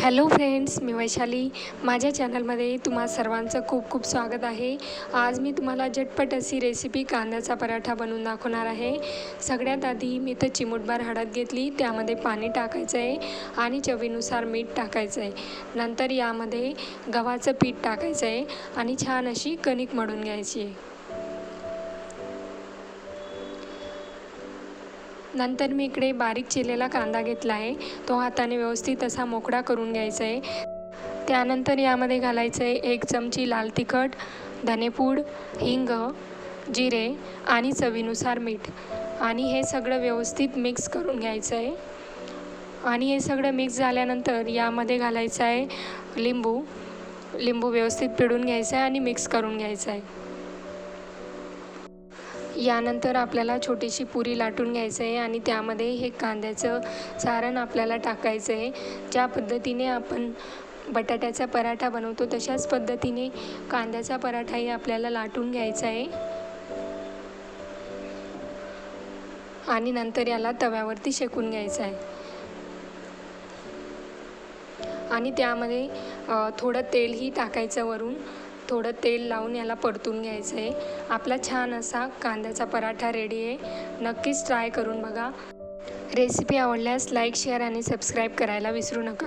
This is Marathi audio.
हॅलो फ्रेंड्स, मी वैशाली. माझ्या चॅनलमध्ये तुम्हा सर्वांचं खूप खूप स्वागत आहे. आज मी तुम्हाला झटपट अशी रेसिपी कांद्याचा पराठा बनवून दाखवणार आहे. सगळ्यात आधी मी इथं चिमूटभर हळद घेतली, त्यामध्ये पाणी टाकायचं आहे आणि चवीनुसार मीठ टाकायचं आहे. नंतर यामध्ये गव्हाचं पीठ टाकायचं आहे आणि छान अशी कणिक मळून घ्यायची आहे. नंतर मी इकडे बारीक चिरलेला कांदा घेतला आहे, तो हाताने व्यवस्थित असा मोकळा करून घ्यायचा आहे. त्यानंतर यामध्ये घालायचं आहे 1 चमची लाल तिखट, धनेपूड, हिंग, जिरे आणि चवीनुसार मीठ आणि हे सगळं व्यवस्थित मिक्स करून घ्यायचं आहे. आणि हे सगळं मिक्स झाल्यानंतर यामध्ये घालायचं आहे लिंबू व्यवस्थित पिळून घ्यायचं आहे आणि मिक्स करून घ्यायचं आहे. यानंतर आपल्याला छोटीशी पुरी लाटून घ्यायचं आहे आणि त्यामध्ये हे कांद्याचं सारण आपल्याला टाकायचं आहे. ज्या पद्धतीने आपण बटाट्याचा पराठा बनवतो तशाच पद्धतीने कांद्याचा पराठाही आपल्याला लाटून घ्यायचा आहे आणि नंतर याला तव्यावरती शेकून घ्यायचं आहे. आणि त्यामध्ये थोडं तेलही टाकायचं, वरून थोडं तेल लावून याला परतून घ्यायचं आहे. आपला छान असा कांद्याचा पराठा रेडी आहे. नक्कीच ट्राय करून बघा. रेसिपी आवडल्यास लाईक, शेअर आणि सबस्क्राईब करायला विसरू नका.